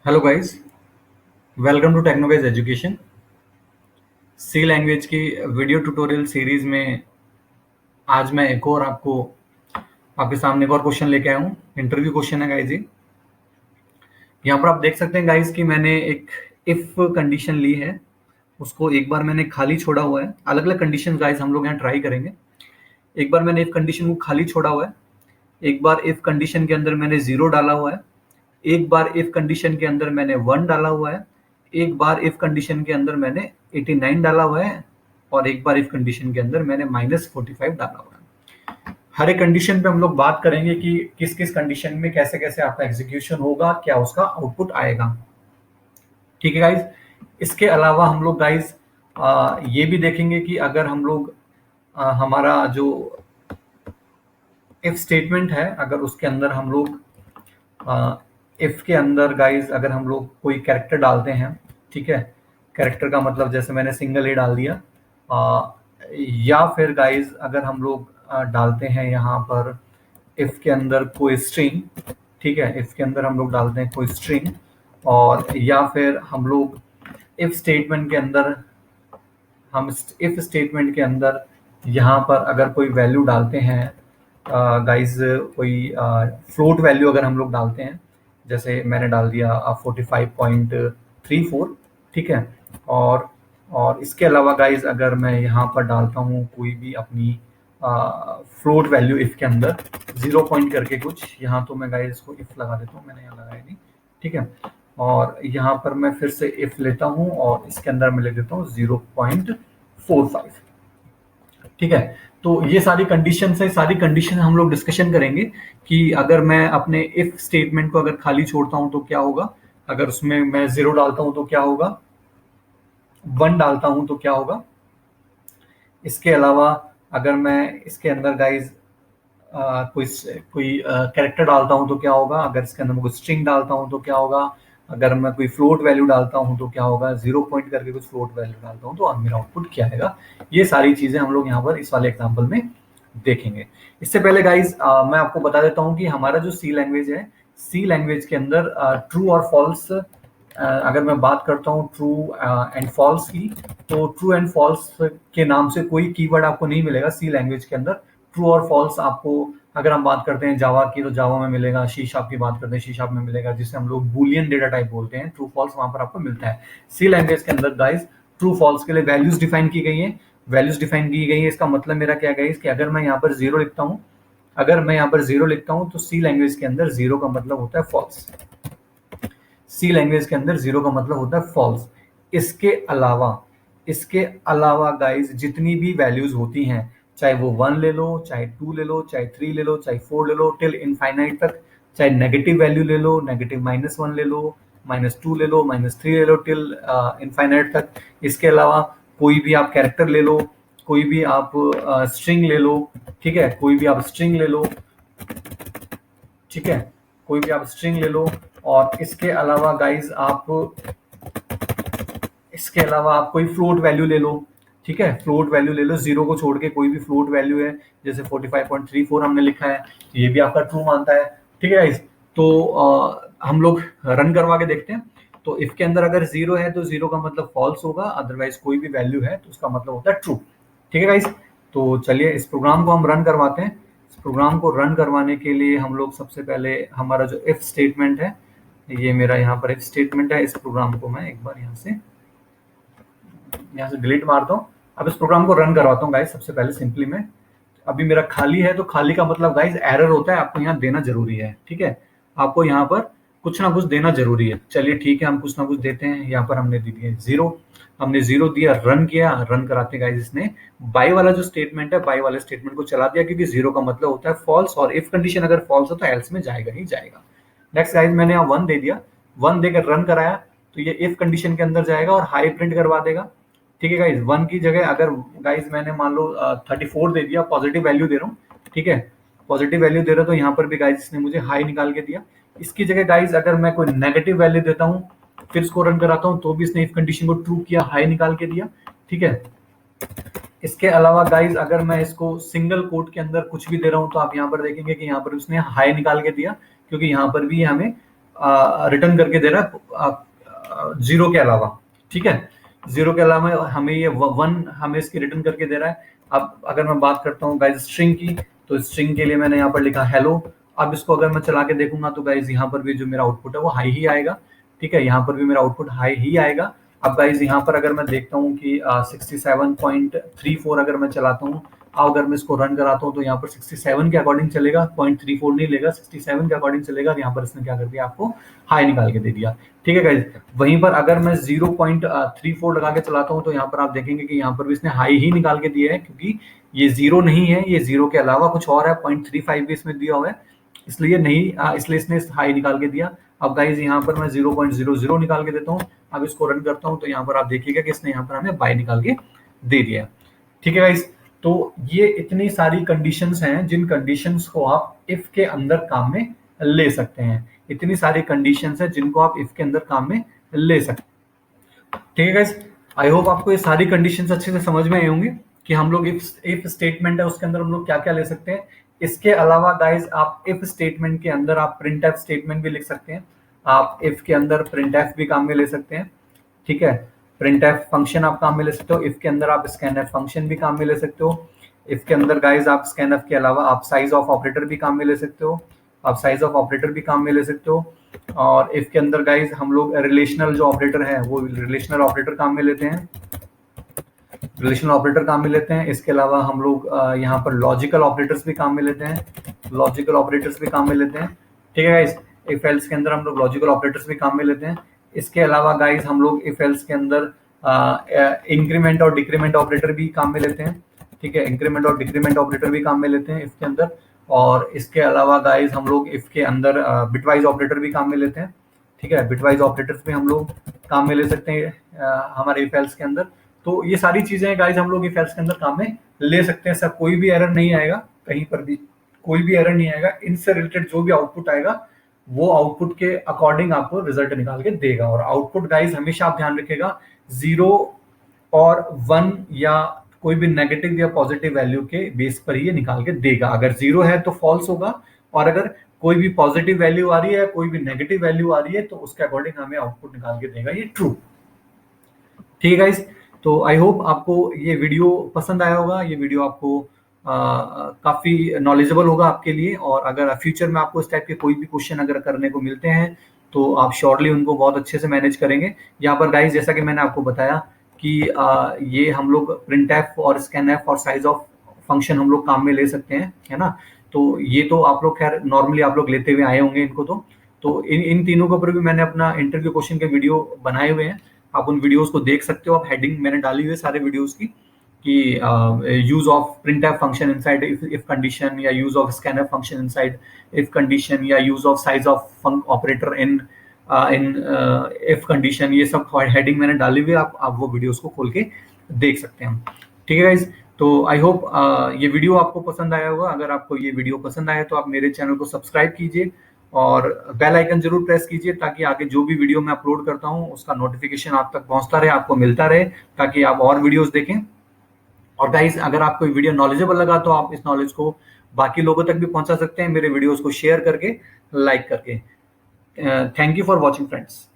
Hello guys, welcome to Technoways education. C language की video tutorial series में आज मैं एक और आपके सामने एक और क्वेश्चन लेके आया हूँ। इंटरव्यू क्वेश्चन है गाइस जी। यहाँ पर आप देख सकते हैं गाइस कि मैंने एक इफ कंडीशन ली है, उसको एक बार मैंने खाली छोड़ा हुआ है। अलग अलग कंडीशन गाइस हम लोग यहाँ ट्राई करेंगे। एक बार मैंने इफ कंडीशन को खाली छोड़ा हुआ है, एक बार इफ कंडीशन के अंदर मैंने जीरो डाला हुआ है, एक बार इफ कंडीशन के अंदर मैंने 1 डाला हुआ है, एक बार इफ कंडीशन के अंदर मैंने 89 डाला हुआ है और एक बार इफ कंडीशन के अंदर मैंने -45 डाला हुआ है। हर एक कंडीशन पे हम लोग बात करेंगे कि किस किस कंडीशन में कैसे कैसे आपका एग्जीक्यूशन होगा, क्या उसका आउटपुट आएगा। ठीक है गाइज। इसके अलावा हम लोग गाइज ये भी देखेंगे कि अगर हम लोग हमारा जो इफ स्टेटमेंट है, अगर उसके अंदर हम लोग इफ के अंदर गाइज अगर हम लोग कोई कैरेक्टर डालते हैं, ठीक है, कैरेक्टर का मतलब जैसे मैंने सिंगल ए डाल दिया, या फिर गाइज अगर हम लोग डालते हैं यहाँ पर इफ के अंदर कोई स्ट्रिंग, ठीक है, इफ के अंदर हम लोग डालते हैं कोई स्ट्रिंग, और या फिर हम लोग इफ स्टेटमेंट के अंदर हम इफ स्टेटमेंट के अंदर यहाँ पर अगर कोई वैल्यू डालते हैं गाइज, कोई फ्लोट वैल्यू अगर हम लोग डालते हैं, जैसे मैंने डाल दिया 45.34, ठीक है। और और इसके अलावा गाइज अगर मैं यहाँ पर डालता हूँ कोई भी अपनी फ्लोट वैल्यू इफ के अंदर 0 पॉइंट करके कुछ, यहाँ तो मैं गाइज इसको इफ लगा देता हूँ, मैंने यहाँ लगाया नहीं, ठीक है। और यहाँ पर मैं फिर से इफ लेता हूँ और इसके अंदर मैं लिख देता हूँ 0.45, ठीक है। तो ये सारी कंडीशन है, सारी कंडीशन हम लोग डिस्कशन करेंगे कि अगर मैं अपने इफ स्टेटमेंट को अगर खाली छोड़ता हूं तो क्या होगा, अगर उसमें मैं 0 डालता हूं तो क्या होगा, 1 डालता हूं तो क्या होगा। इसके अलावा अगर मैं इसके अंदर गाइज कोई कोई कैरेक्टर डालता हूं तो क्या होगा, अगर इसके अंदर मैं कोई स्ट्रिंग डालता हूं तो क्या होगा, अगर मैं कोई फ्लोट वैल्यू डालता हूं तो क्या होगा, 0 पॉइंट करके कुछ फ्लोट वैल्यू डालता हूं तो मेरा आउटपुट क्या आएगा। ये सारी चीजें हम लोग यहाँ पर इस वाले एग्जाम्पल में देखेंगे। इससे पहले गाइज मैं आपको बता देता हूँ कि हमारा जो सी लैंग्वेज है, सी लैंग्वेज के अंदर ट्रू और फॉल्स, अगर मैं बात करता हूँ ट्रू एंड फॉल्स की, तो ट्रू एंड फॉल्स के नाम से कोई कीवर्ड आपको नहीं मिलेगा सी लैंग्वेज के अंदर। ट्रू और फॉल्स आपको, अगर हम बात करते हैं जावा की तो जावा में मिलेगा, सी शार्प की बात करते हैं सी शार्प में मिलेगा, जिसे हम लोग बूलियन डेटा टाइप बोलते हैं। ट्रू फॉल्स वहां पर आपको मिलता है। सी लैंग्वेज के अंदर गाइज ट्रू फॉल्स के लिए वैल्यूज डिफाइन की गई है, वैल्यूज डिफाइन की गई है। इसका मतलब मेरा क्या गाइज कि अगर मैं यहाँ पर जीरो लिखता हूँ, अगर मैं यहाँ पर जीरो लिखता हूँ तो सी लैंग्वेज के अंदर जीरो का मतलब होता है फॉल्स। सी लैंग्वेज के अंदर जीरो का मतलब होता है फॉल्स। इसके अलावा गाइज जितनी भी वैल्यूज होती हैं, चाहे वो 1 ले लो, चाहे 2 ले लो, चाहे 3 ले लो, चाहे 4 ले लो, टिल इनफाइनाइट तक, चाहे नेगेटिव वैल्यू ले लो, नेगेटिव -1 ले लो, -2 ले लो, -3 ले लो, टिल इनफाइनाइट तक। इसके अलावा कोई भी आप कैरेक्टर ले लो, कोई भी आप स्ट्रिंग ले लो, ठीक है, कोई भी आप स्ट्रिंग ले लो, ठीक है, कोई भी आप स्ट्रिंग ले लो। और इसके अलावा गाइज आप, इसके अलावा आप कोई फ्लोट वैल्यू ले लो, ठीक है, फ्लोट वैल्यू ले लो, जीरो को छोड़ के कोई भी फ्लोट वैल्यू है, जैसे 45.34 हमने लिखा है, ये भी आपका ट्रू मानता है, ठीक है गाइज। तो हम लोग रन करवा के देखते हैं। तो इफ के अंदर अगर जीरो है तो जीरो का मतलब फॉल्स होगा, अदरवाइज कोई भी वैल्यू है तो उसका मतलब होता है ट्रू, ठीक है गाइज। तो चलिए इस प्रोग्राम को हम रन करवाते हैं। इस प्रोग्राम को रन करवाने के लिए हम लोग सबसे पहले हमारा जो इफ स्टेटमेंट है, ये मेरा यहाँ पर इफ स्टेटमेंट है, इस प्रोग्राम को मैं एक बार यहाँ से डिलीट मारता हूँ। अब इस प्रोग्राम को रन करवाता हूँ गाइस। सबसे पहले सिंपली मैं, अभी मेरा खाली है तो खाली का मतलब गाइस एरर होता है, आपको यहाँ देना जरूरी है, ठीक है, आपको यहाँ पर कुछ ना कुछ देना जरूरी है। चलिए ठीक है, हम कुछ ना कुछ देते हैं। यहाँ पर हमने दे दिया जीरो, हमने जीरो दिया, रन किया। रन कराते गाइस इसने बाई वाला जो स्टेटमेंट है, बाई वाले स्टेटमेंट को चला दिया, क्योंकि जीरो का मतलब होता है फॉल्स, और इफ कंडीशन अगर फॉल्स हो तो एल्स में जाएगा ही जाएगा। नेक्स्ट गाइस मैंने यहाँ 1 दे दिया, 1 देकर रन कराया तो ये इफ कंडीशन के अंदर जाएगा और हाई प्रिंट करवा देगा, ठीक है गाइज। 1 की जगह अगर गाइज मैंने मान लो 34 दे दिया, पॉजिटिव वैल्यू दे रहा हूँ, ठीक है, पॉजिटिव वैल्यू दे रहा हूँ, तो यहाँ पर भी गाइज इसने मुझे हाई निकाल के दिया। इसकी जगह गाइज अगर मैं कोई नेगेटिव वैल्यू देता हूँ, फिर इसको रन कराता हूँ, तो भी इसने इफ कंडीशन को ट्रू किया, हाई निकाल के दिया, ठीक है। इसके अलावा गाइज अगर मैं इसको सिंगल कोट के अंदर कुछ भी दे रहा हूँ, तो आप यहाँ पर देखेंगे कि यहाँ पर उसने हाई निकाल के दिया, क्योंकि यहाँ पर भी हमें रिटर्न करके दे रहा है जीरो के अलावा, ठीक है। जीरो के अलावा हमें ये वन हमें इसकी रिटर्न करके दे रहा है। अब अगर मैं बात करता हूँ गाइज स्ट्रिंग की, तो स्ट्रिंग के लिए मैंने यहाँ पर लिखा हेलो। अब इसको अगर मैं चला के देखूंगा तो गाइज यहाँ पर भी जो मेरा आउटपुट है वो हाई ही आएगा, ठीक है। यहाँ पर भी मेरा आउटपुट हाई ही आएगा। अब गाइज यहाँ पर अगर मैं देखता हूँ कि 67.34 अगर मैं चलाता हूँ, अगर मैं इसको रन कराता हूँ तो यहाँ पर 67 के अकॉर्डिंग चलेगा, 0.34 नहीं लेगा, 67 के अकॉर्डिंग चलेगा। यहाँ पर इसने क्या कर दिया, आपको हाई निकाल के दे दिया, ठीक है गाइज। वहीं पर अगर मैं 0.34 लगा के चलाता हूँ तो यहाँ पर आप देखेंगे कि यहाँ पर भी इसने हाई ही निकाल के दिया है, क्योंकि ये जीरो नहीं है, ये जीरो के अलावा कुछ और है, 0.35 भी इसमें दिया हुआ है, इसलिए नहीं इसलिए इसने हाई निकाल के दिया। अब गाइज यहाँ पर मैं 0.00 निकाल के देता हूँ। अब इसको रन करता हूँ तो यहाँ पर आप देखिएगा कि इसने यहाँ पर हमें बाय निकाल के दे दिया, ठीक है गाइज। तो ये इतनी सारी कंडीशंस हैं जिन कंडीशंस को आप इफ के अंदर काम में ले सकते हैं। इतनी सारी कंडीशंस हैं जिनको आप इफ के अंदर काम में ले सकते हैं, ठीक है गाइज। आई होप आपको ये सारी कंडीशंस अच्छे से समझ में आए होंगे कि हम लोग इफ स्टेटमेंट है उसके अंदर हम लोग क्या क्या ले सकते हैं। इसके अलावा गाइज आप इफ स्टेटमेंट के अंदर आप प्रिंट एफ स्टेटमेंट भी लिख सकते हैं। आप इफ के अंदर प्रिंट एफ भी काम में ले सकते हैं, ठीक है। प्रिंट एफ फंक्शन आप काम में ले सकते हो। इफ के अंदर आप स्कैन एफ फंक्शन भी काम में ले सकते हो। इफ के अंदर गाइज आप स्कैन एफ के अलावा आप साइज ऑफ ऑपरेटर भी काम में ले सकते हो। आप साइज ऑफ ऑपरेटर भी काम में ले सकते हो। और इफ के अंदर गाइज हम लोग रिलेशनल जो ऑपरेटर है वो रिलेशनल ऑपरेटर काम में लेते हैं, रिलेशनल ऑपरेटर काम में लेते हैं। इसके अलावा हम लोग यहाँ पर लॉजिकल ऑपरेटर्स भी काम में लेते हैं, लॉजिकल ऑपरेटर्स भी काम में लेते हैं, ठीक है गाइज। इफ एल्स के अंदर हम लोग लॉजिकल ऑपरेटर्स भी काम में लेते हैं। इसके अलावा गाइज हम लोग इफ एल्स के अंदर इंक्रीमेंट और डिक्रीमेंट ऑपरेटर भी काम में लेते हैं, ठीक है। इंक्रीमेंट और डिक्रीमेंट ऑपरेटर भी काम में लेते हैं इफ के अंदर। और इसके अलावा गाइज हम लोग इफ के अंदर बिटवाइज ऑपरेटर भी काम में लेते हैं, ठीक है। बिटवाइज ऑपरेटर्स भी हम लोग काम में ले सकते हैं हमारे इफ एल्स के अंदर। तो ये सारी चीजें गाइज हम लोग इफ एल्स के अंदर काम में ले सकते हैं। सब कोई भी एरर नहीं आएगा, कहीं पर भी कोई भी एरर नहीं आएगा। इनसे रिलेटेड जो भी आउटपुट आएगा वो आउटपुट के अकॉर्डिंग आपको रिजल्ट निकाल के देगा। और आउटपुट गाइज हमेशा आप ध्यान रखिएगा 0 और 1 या कोई भी नेगेटिव या पॉजिटिव वैल्यू के बेस पर ही ये निकाल के देगा। अगर 0 है तो फॉल्स होगा, और अगर कोई भी पॉजिटिव वैल्यू आ रही है, कोई भी नेगेटिव वैल्यू आ रही है, तो उसके अकॉर्डिंग हमें आउटपुट निकाल के देगा ये ट्रू, ठीक है गाइज। तो आई होप आपको ये वीडियो पसंद आया होगा। ये वीडियो आपको काफी नॉलेजेबल होगा आपके लिए। और अगर फ्यूचर में आपको इस टाइप के कोई भी क्वेश्चन अगर करने को मिलते हैं तो आप श्योरली उनको बहुत अच्छे से मैनेज करेंगे। यहाँ पर गाइज जैसा कि मैंने आपको बताया कि ये हम लोग प्रिंट एफ और स्कैन एफ और साइज ऑफ फंक्शन हम लोग काम में ले सकते हैं, है ना। तो ये तो आप लोग खैर नॉर्मली आप लोग लेते हुए आए होंगे इनको। तो इन तीनों के ऊपर भी मैंने अपना इंटरव्यू क्वेश्चन के वीडियो बनाए हुए हैं। आप उन वीडियोस को देख सकते हो। आप हेडिंग मैंने डाली हुई है सारे वीडियोस की, कि use of printf function inside if condition, या use of scanf function inside if condition, या use of sizeof operator in if condition. ये सब हेडिंग मैंने डाली हुई है, आप वो वीडियोस को खोल के देख सकते हैं, ठीक है गाइज। तो आई होप ये वीडियो आपको पसंद आया होगा। अगर आपको ये वीडियो पसंद आया तो आप मेरे चैनल को सब्सक्राइब कीजिए और बेल आइकन जरूर प्रेस कीजिए, ताकि आगे जो भी वीडियो मैं अपलोड करता हूँ उसका नोटिफिकेशन आप तक पहुंचता रहे, आपको मिलता रहे, ताकि आप और वीडियोस देखें। और गाइस अगर आपको वीडियो नॉलेजेबल लगा तो आप इस नॉलेज को बाकी लोगों तक भी पहुंचा सकते हैं मेरे वीडियोस को शेयर करके, लाइक करके। Thank you for watching friends.